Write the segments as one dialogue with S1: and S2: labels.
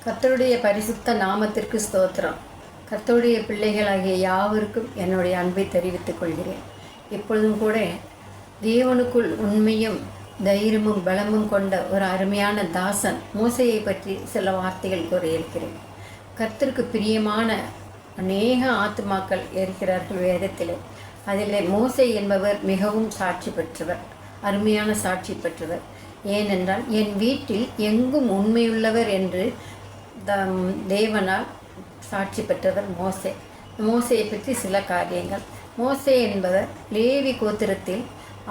S1: கர்த்தருடைய பரிசுத்த நாமத்திற்கு ஸ்தோத்திரம். கர்த்தருடைய பிள்ளைகளாகிய யாவருக்கும் என்னுடைய அன்பை தெரிவித்துக் கொள்கிறேன். இப்பொழுதும் கூட தேவனுக்குள் உண்மையும் தைரியமும் பலமும் கொண்ட ஒரு அருமையான தாசன் மோசையை பற்றி சில வார்த்தைகள் கூற இருக்கிறேன். கர்த்தருக்கு பிரியமான அநேக ஆத்துமாக்கள் இருக்கிறார்கள் வேதத்திலே. அதில் மோசை என்பவர் மிகவும் சாட்சி பெற்றவர், அருமையான சாட்சி பெற்றவர். ஏனென்றால் என் வீட்டில் எங்கும் உண்மையுள்ளவர் என்று தேவனால் சாட்சி பெற்றவர் மோசே. மோசையை பற்றி சில காரியங்கள். மோசே என்பவர் லேவி கோத்திரத்தில்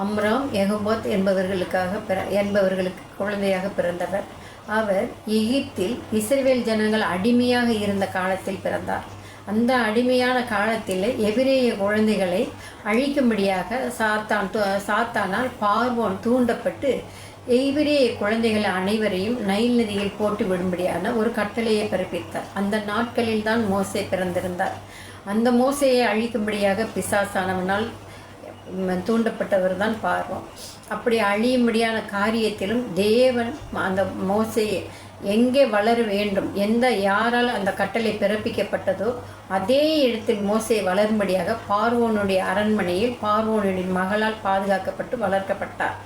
S1: அம்ராம் யெகோபோத் என்பவர்களுக்கு குழந்தையாக பிறந்தவர். அவர் எகிப்தில் இஸ்ரவேல் ஜனங்கள் அடிமையாக இருந்த காலத்தில் பிறந்தார். அந்த அடிமையான காலத்தில் எபிரேய குழந்தைகளை அழிக்கும்படியாக சாத்தானால் பார்வோன் தூண்டப்பட்டு எபிரேய குழந்தைகள் அனைவரையும் நைல் நதியில் போட்டு விடும்படியான ஒரு கட்டளையை பிறப்பித்தார். அந்த நாட்களில் தான் மோசே பிறந்திருந்தார். அந்த மோசையை அழிக்கும்படியாக பிசாசானவனால் தூண்டப்பட்டவர் தான் பார்வோன். அப்படி அழியும்படியான காரியத்திலும் தேவன் அந்த மோசையை எங்கே வளர வேண்டும், யாரால் அந்த கட்டளை பிறப்பிக்கப்பட்டதோ அதே இடத்தில் மோசே வளரும்படியாக பார்வோனுடைய அரண்மனையில் பார்வோனுடைய மகளால் பாதுகாக்கப்பட்டு வளர்க்கப்பட்டார்.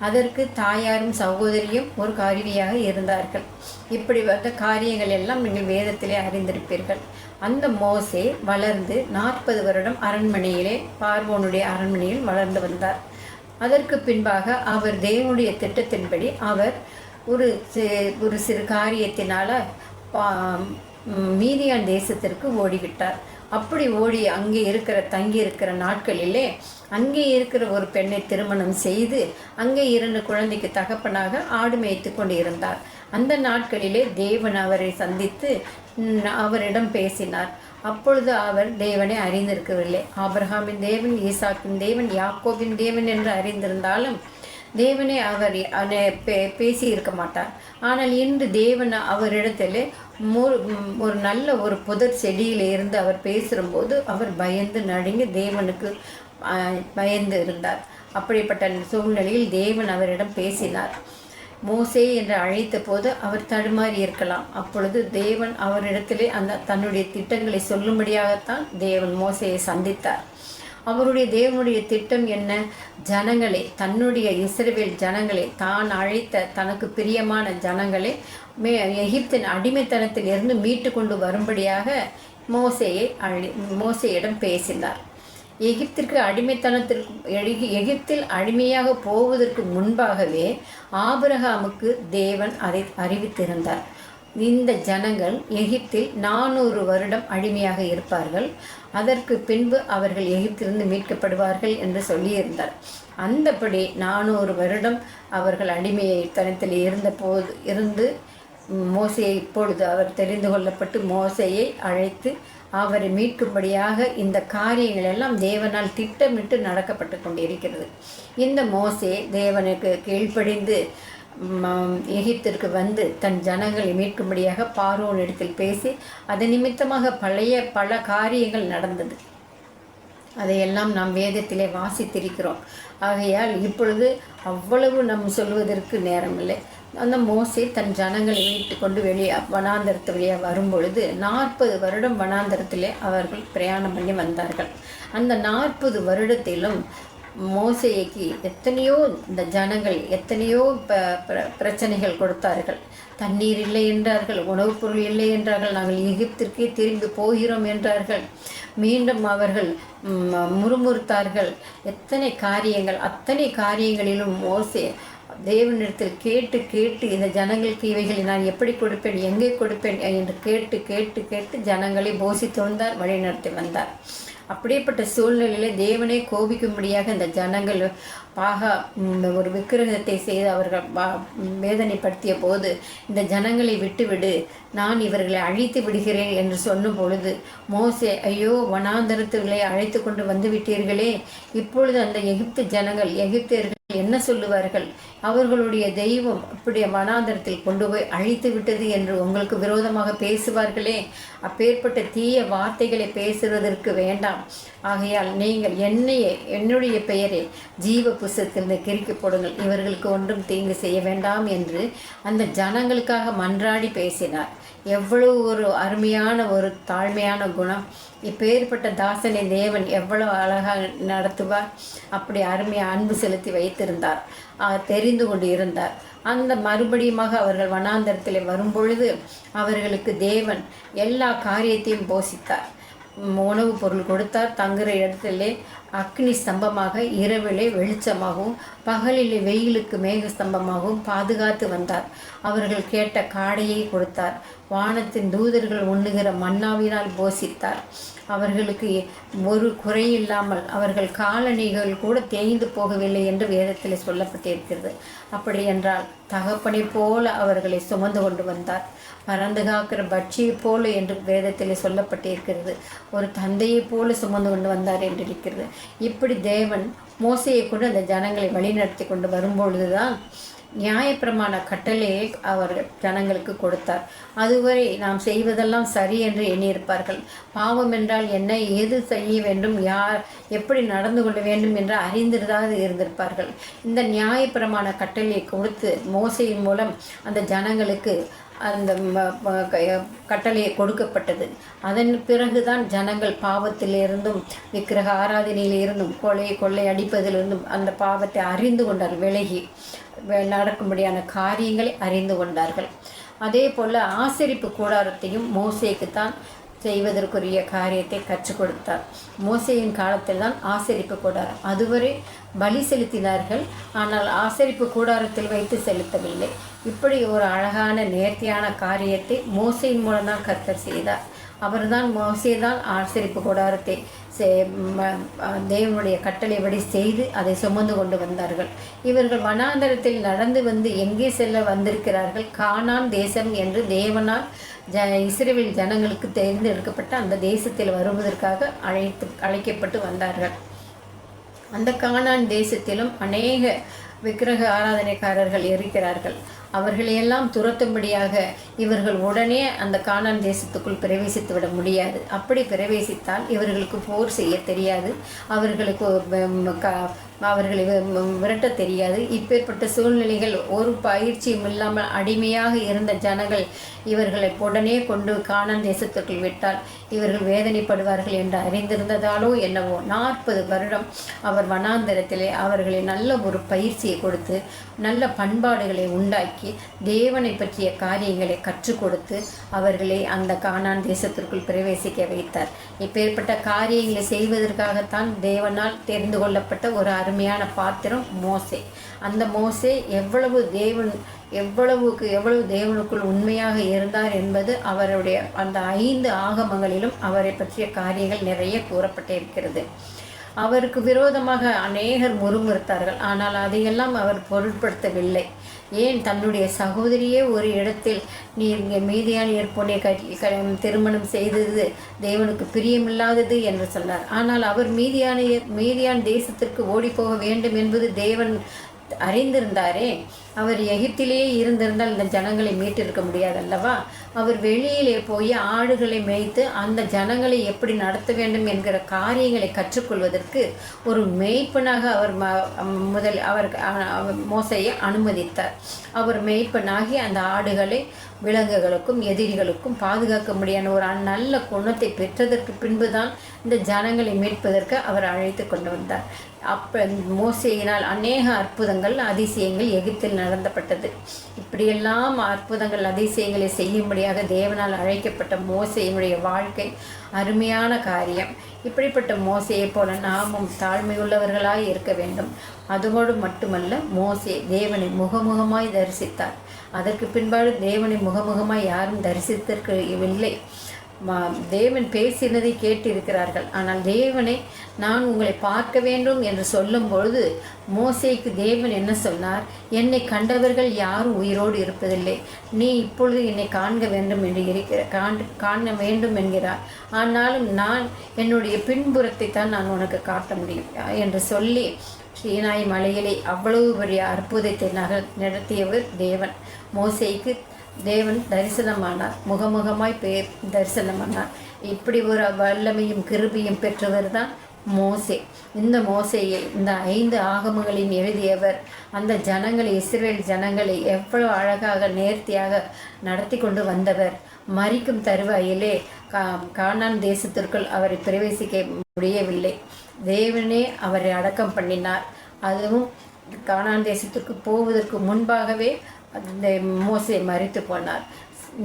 S1: அதற்கு தாயாரும் சகோதரியும் ஒரு கருவியாக இருந்தார்கள். இப்படி வந்த காரியங்கள் எல்லாம் நீங்கள் வேதத்திலே அறிந்திருப்பீர்கள். அந்த மோசே வளர்ந்து 40 வருடம் அரண்மனையிலே பார்வோனுடைய அரண்மனையில் வளர்ந்து வந்தார். அதற்கு பின்பாக அவர் தேவனுடைய திட்டத்தின்படி அவர் ஒரு சிறு காரியத்தினால் மீதியான் தேசத்திற்கு ஓடிவிட்டார். அப்படி ஓடி அங்கே தங்கி இருக்கிற நாட்களிலே அங்கே இருக்கிற ஒரு பெண்ணை திருமணம் செய்து அங்கே 2 குழந்தைக்கு தகப்பனாக ஆடு மேய்த்து கொண்டு இருந்தார். அந்த நாட்களிலே தேவன் அவரை சந்தித்து அவரிடம் பேசினார். அப்பொழுது அவர் தேவனை அறிந்திருக்கவில்லை. ஆபிரகாமின் தேவன், ஈசாக்கின் தேவன், யாக்கோபின் தேவன் என்று அறிந்திருந்தாலும் தேவனை அவர் பேசி இருக்க மாட்டார். ஆனால் இன்று தேவன் அவரிடத்தில் ஒரு நல்ல ஒரு புதர் செடியில் இருந்து அவர் பேசும்போது அவர் பயந்து நடுங்கி தேவனுக்கு பயந்து இருந்தார். அப்படிப்பட்ட சூழ்நிலையில் தேவன் அவரிடம் பேசினார். மோசே என்று அழைத்த போது அவர் தடுமாறி இருக்கலாம். அப்பொழுது தேவன் அவரிடத்திலே தன்னுடைய திட்டங்களை சொல்லும்படியாகத்தான் தேவன் மோசையை சந்தித்தார். தேவனுடைய திட்டம் என்ன? ஜனங்களை, தன்னுடைய இஸ்ரவேல் ஜனங்களை, தான் அழைத்த தனக்கு பிரியமான ஜனங்களை எகிப்தின் அடிமைத்தனத்தில் இருந்து மீட்டு கொண்டு வரும்படியாக மோசையிடம் பேசினார். எகிப்தில் அடிமையாக போவதற்கு முன்பாகவே ஆபிரகாமுக்கு தேவன் அதை அறிவித்திருந்தார். இந்த ஜனங்கள் எகிப்தில் 400 வருடம் அடிமையாக இருப்பார்கள், அதற்கு பின்பு அவர்கள் எகிப்திலிருந்து மீட்கப்படுவார்கள் என்று சொல்லியிருந்தார். அந்தபடி 400 வருடம் அவர்கள் அடிமைத்தனத்தில் இருந்து மோசையை இப்பொழுது அவர் தெரிந்து கொள்ளப்பட்டு மோசையை அழைத்து அவரை மீட்கும்படியாக இந்த காரியங்கள் எல்லாம் தேவனால் திட்டமிட்டு நடக்கப்பட்டு கொண்டிருக்கிறது. இந்த மோசே தேவனுக்கு கீழ்ப்படிந்து எகிப்திற்கு வந்து தன் ஜனங்களை மீட்கும்படியாக பார்வோன் இடத்தில் பேசி அது நிமித்தமாக பல காரியங்கள் நடந்தது. அதையெல்லாம் நாம் வேதத்திலே வாசித்திருக்கிறோம். ஆகையால் இப்பொழுது அவ்வளவு நாம் சொல்வதற்கு நேரமில்லை. அந்த மோசே தன் ஜனங்களை மீட்டு கொண்டு வனாந்தரத்து வழியாக வரும்பொழுது 40 வருடம் வனாந்தரத்திலே அவர்கள் பிரயாணம் பண்ணி வந்தார்கள். அந்த 40 வருடத்திலும் மோசேக்கு எத்தனையோ இந்த ஜனங்கள் எத்தனையோ பிரச்சனைகள் கொடுத்தார்கள். தண்ணீர் இல்லை என்றார்கள், உணவுப் பொருள் இல்லை என்றார்கள், நாங்கள் எகிப்திற்கே திரும்பி போகிறோம் என்றார்கள். மீண்டும் அவர்கள் முறுமுறுத்தார்கள். அத்தனை காரியங்களிலும் மோசே தேவனிடத்தில் கேட்டு இந்த ஜனங்களுக்கு இவைகளை நான் எப்படி கொடுப்பேன், எங்கே கொடுப்பேன் என்று கேட்டு ஜனங்களை போஷித்து வந்தார், வழிநடத்தி வந்தார். அப்படிப்பட்ட சூழ்நிலையிலே தேவனை கோபிக்கும்படியாக இந்த ஜனங்கள் ஒரு விக்கிரகத்தை செய்து அவர்கள் வேதனைப்படுத்திய போது இந்த ஜனங்களை விட்டுவிடு, நான் இவர்களை அழித்து விடுகிறேன் என்று சொன்ன பொழுது மோசே, ஐயோ, வனாந்தரத்துகளை அழைத்து கொண்டு வந்து விட்டீர்களே, இப்பொழுது அந்த எகிப்தியர்கள் என்ன சொல்லுவார்கள்? அவர்களுடைய தெய்வம் இப்படி வனாந்தரத்தில் கொண்டு போய் அழித்து விட்டது என்று உங்களுக்கு விரோதமாக பேசுவார்களே. அப்பேற்பட்ட தீய வார்த்தைகளை பேசுவதற்கு வேண்டாம். ஆகையால் நீங்கள் என்னுடைய பெயரை ஜீவ புஸ்தகத்திலிருந்து கிறுக்கி போடுங்கள், இவர்களுக்கு ஒன்றும் தீங்கு செய்ய வேண்டாம் என்று அந்த ஜனங்களுக்காக மன்றாடி பேசினார். எவ்வளவு ஒரு அருமையான ஒரு தாழ்மையான குணம்! இப்பேற்பட்ட தாசனை தேவன் எவ்வளவு அழகாக நடத்துவார்! அப்படி அருமையாக அன்பு செலுத்தி வைத்திருந்தார், தெரிந்து கொண்டு இருந்தார். அந்த மறுபடியுமாக அவர்கள் வனாந்தரத்தில் வரும்பொழுது அவர்களுக்கு தேவன் எல்லா காரியத்தையும் போஷித்தார். உணவுப் பொருள் கொடுத்தார். தங்குகிற இடத்திலே அக்னி ஸ்தம்பமாக, இரவிலே வெளிச்சமாகவும், பகலிலே வெயிலுக்கு மேக ஸ்தம்பமாகவும் பாதுகாத்து வந்தார். அவர்கள் கேட்ட காடையை கொடுத்தார். வானத்தின் தூதர்கள் உண்ணுகிற மன்னாவினால் போஷித்தார். அவர்களுக்கு ஒரு குறையில்லாமல் அவர்கள் காலணிகள் கூட தேய்ந்து போகவில்லை என்று வேதத்தில் சொல்லப்பட்டிருக்கிறது. அப்படி என்றால் தகப்பனை போல அவர்களை சுமந்து கொண்டு வந்தார். பறந்து காக்கிற பட்சியை போல என்று வேதத்தில் சொல்லப்பட்டிருக்கிறது. ஒரு தந்தையை போல சுமந்து கொண்டு வந்தார் என்று இருக்கிறது. இப்படி தேவன் மோசையை கொண்டு அந்த ஜனங்களை வழிநடத்தி கொண்டு வரும்பொழுதுதான் நியாயப்பிரமாண கட்டளையை அவர் ஜனங்களுக்கு கொடுத்தார். அதுவரை நாம் செய்வதெல்லாம் சரி என்று எண்ணியிருப்பார்கள். பாவம் என்றால் என்ன, எது செய்ய வேண்டும், யார் எப்படி நடந்து கொள்ள வேண்டும் என்று அறிந்திருந்தாவது இருந்திருப்பார்கள். இந்த நியாயப்பிரமாண கட்டளையை கொடுத்து மோசையின் மூலம் அந்த ஜனங்களுக்கு அந்த கட்டளையை கொடுக்கப்பட்டது. அதன் பிறகுதான் ஜனங்கள் பாவத்திலிருந்தும் விக்கிரக ஆராதனையிலிருந்தும் கொள்ளை அடிப்பதிலிருந்தும் அந்த பாவத்தை அறிந்து கொண்டார். விலகி நடக்கும்படியான காரியங்களை அறிந்து கொண்டார்கள். அதே போல் ஆசரிப்பு கூடாரத்தையும் மோசேக்குத்தான் செய்வதற்குரிய காரியத்தை கற்றுக் கொடுத்தார். மோசேயின் காலத்தில் தான் ஆசரிப்பு கூடாரம். அதுவரை பலி செலுத்தினார்கள், ஆனால் ஆசரிப்பு கூடாரத்தில் வைத்து செலுத்தவில்லை. இப்படி ஒரு அழகான நேர்த்தியான காரியத்தை மோசேயின் மூலம்தான் கர்த்தர் செய்தார். அவர்தான் மோசேதான் ஆசரிப்பு கூடாரத்தை தேவனுடைய கட்டளைப்படி செய்து அதை சுமந்து கொண்டு வந்தார்கள். இவர்கள் வனாந்தரத்தில் நடந்து வந்து எங்கே செல்ல வந்திருக்கிறார்கள்? கானான் தேசம் என்று தேவனால் இஸ்ரவேல் ஜனங்களுக்கு தேர்ந்தெடுக்கப்பட்ட அந்த தேசத்தில் வருவதற்காக அழைக்கப்பட்டு வந்தார்கள். அந்த கானான் தேசத்திலும் அநேக விக்கிரக ஆராதனைக்காரர்கள் இருக்கிறார்கள். அவர்களையெல்லாம் துரத்தும்படியாக இவர்கள் உடனே அந்த கானான் தேசத்துக்குள் பிரவேசித்து விட முடியாது. அப்படி பிரவேசித்தால் இவர்களுக்கு போர் செய்ய தெரியாது, அவர்களை விரட்ட தெரியாது. இப்பேற்பட்ட சூழ்நிலைகள் ஒரு பயிற்சியும் இல்லாமல் அடிமையாக இருந்த ஜனங்கள் இவர்களை உடனே கொண்டு கானான் தேசத்துக்குள் விட்டால் இவர்கள் வேதனைப்படுவார்கள் என்று அறிந்திருந்ததாலோ என்னவோ 40 வருடம் அவர் வனாந்தரத்திலே அவர்களை நல்ல ஒரு பயிற்சியை கொடுத்து நல்ல பண்பாடுகளை உண்டாக்கி தேவனை பற்றிய காரியங்களை கற்றுக் கொடுத்து அவர்களை அந்த கானான் தேசத்திற்குள் பிரவேசிக்க வைத்தார். இப்பேற்பட்ட காரியங்களை செய்வதற்காகத்தான் தேவனால் தெரிந்து கொள்ளப்பட்ட ஒரு அருமையான பாத்திரம் மோசே. அந்த மோசே எவ்வளவு தேவனுக்குள் உண்மையாக இருந்தார் என்பது அவருடைய அந்த 5 ஆகமங்களிலும் அவரை பற்றிய காரியங்கள் நிறைய கூறப்பட்டிருக்கிறது. அவருக்கு விரோதமாக அநேகர் முறுமுறுத்தார்கள், ஆனால் அதையெல்லாம் அவர் பொருட்படுத்தவில்லை. ஏன் தன்னுடைய சகோதரியே ஒரு இடத்தில் நீ இங்கே மீதியானியர் பொண்ணை திருமணம் செய்தது தேவனுக்கு பிரியமில்லாதது என்று சொன்னார். ஆனால் அவர் மீதியான் தேசத்திற்கு ஓடிப்போக வேண்டும் என்பது தேவன் அறிந்திருந்தாரே. அவர் எகிப்திலேயே இருந்திருந்தால் இந்த ஜனங்களை மீட்டிருக்க முடியாது அல்லவா? அவர் வெளியிலே போய் ஆடுகளை மேய்த்து அந்த ஜனங்களை எப்படி நடத்த வேண்டும் என்கிற காரியங்களை கற்றுக்கொள்வதற்கு ஒரு மேய்ப்பனாக அவர் மோசையை அனுமதித்தார். அவர் மேய்ப்பனாகி அந்த ஆடுகளை விலங்குகளுக்கும் எதிரிகளுக்கும் பாதுகாக்க முடியாத ஒரு நல்ல குணத்தை பெற்றதற்கு பின்புதான் இந்த ஜனங்களை மீட்பதற்கு அவர் அழைத்து கொண்டு வந்தார். மோசேயினால் அநேக அற்புதங்கள் அதிசயங்கள் எகிப்தில் நடந்தப்பட்டது. இப்படியெல்லாம் அற்புதங்கள் அதிசயங்களை செய்யும்படியாக தேவனால் அழைக்கப்பட்ட மோசேயினுடைய வாழ்க்கை அருமையான காரியம். இப்படிப்பட்ட மோசையை போல நாமும் தாழ்மையுள்ளவர்களாய் இருக்க வேண்டும். அதோடு மட்டுமல்ல, மோசே தேவனை முகமுகமாய் தரிசித்தார். அதற்கு பின்பாடு தேவனை முகமுகமாய் யாரும் தரிசித்திருக்கவில்லை. தேவன் பேசினதை கேட்டிருக்கிறார்கள். ஆனால் தேவனை நான் உங்களை பார்க்க வேண்டும் என்று சொல்லும் பொழுது மோசேக்கு தேவன் என்ன சொன்னார்? என்னை கண்டவர்கள் யாரும் உயிரோடு இருப்பதில்லை, நீ இப்பொழுது என்னை காண வேண்டும் என்று காண வேண்டும் என்கிறார். ஆனாலும் நான் என்னுடைய பின்புறத்தை தான் நான் உனக்கு காட்ட முடியும் என்று சொல்லி சீனாய் மலையிலே அவ்வளவு பெரிய அற்புதத்தை நடத்தியவர் தேவன். மோசேக்கு தேவன் தரிசனமானார், முகமுகமாய் தரிசனமானார். இப்படி ஒரு வல்லமையும் கிருபையும் பெற்றவர் தான் மோசே. இந்த மோசேயை இந்த 5 ஆகமங்களையும் எழுதியவர் அந்த ஜனங்களை, இஸ்ரேல் ஜனங்களை எவ்வளவு அழகாக நேர்த்தியாக நடத்தி கொண்டு வந்தவர். மரிக்கும் தருவாயிலே கானான் தேசத்திற்குள் அவரை பிரவேசிக்க முடியவில்லை. தேவனே அவரை அடக்கம் பண்ணினார். அதுவும் கானான் தேசத்திற்கு போவதற்கு முன்பாகவே அந்த மோசே மரித்து போனார்.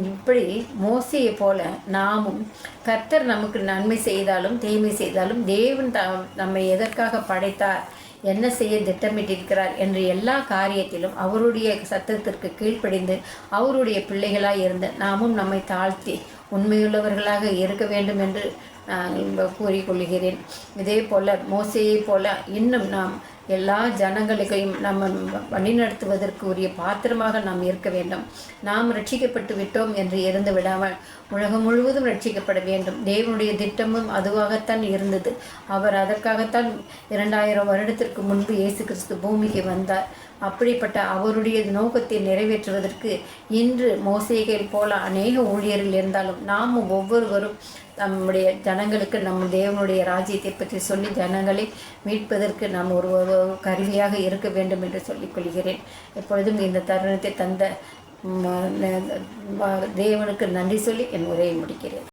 S1: இப்படி மோசையை போல நாமும் கர்த்தர் நமக்கு நன்மை செய்தாலும் தீமை செய்தாலும் தேவன் நம்மை எதற்காக படைத்தார், என்ன செய்ய திட்டமிட்டிருக்கிறார் என்று எல்லா காரியத்திலும் அவருடைய சத்தத்திற்கு கீழ்ப்படிந்து அவருடைய பிள்ளைகளாக இருந்து நாமும் நம்மை தாழ்த்தி உண்மையுள்ளவர்களாக இருக்க வேண்டும் என்று நான் கூறிக்கொள்கிறேன். இதே போல் மோசையை போல இன்னும் நாம் எல்லா ஜனங்களுக்கையும் நம்ம வழிநடத்துவதற்கு உரிய பாத்திரமாக நாம் இருக்க வேண்டும். நாம் ரட்சிக்கப்பட்டு விட்டோம் என்று இருந்து விடாமல் உலகம் முழுவதும் ரட்சிக்கப்பட வேண்டும். தேவனுடைய திட்டமும் அதுவாகத்தான் இருந்தது. அவர் அதற்காகத்தான் 2000 வருடத்திற்கு முன்பு இயேசு கிறிஸ்து பூமிக்கு வந்தார். அப்படிப்பட்ட அவருடைய நோக்கத்தை நிறைவேற்றுவதற்கு இன்று மோசேகள் போல அநேக ஊழியர்கள் இருந்தாலும் நாமும் ஒவ்வொருவரும் நம்முடைய ஜனங்களுக்கு நம் தேவனுடைய ராஜ்யத்தை பற்றி சொல்லி ஜனங்களை மீட்பதற்கு நாம் ஒரு கருவியாக இருக்க வேண்டும் என்று சொல்லிக்கொள்கிறேன். எப்பொழுதும் இந்த தருணத்தை தந்த தேவனுக்கு நன்றி சொல்லி என் உரையை முடிக்கிறேன்.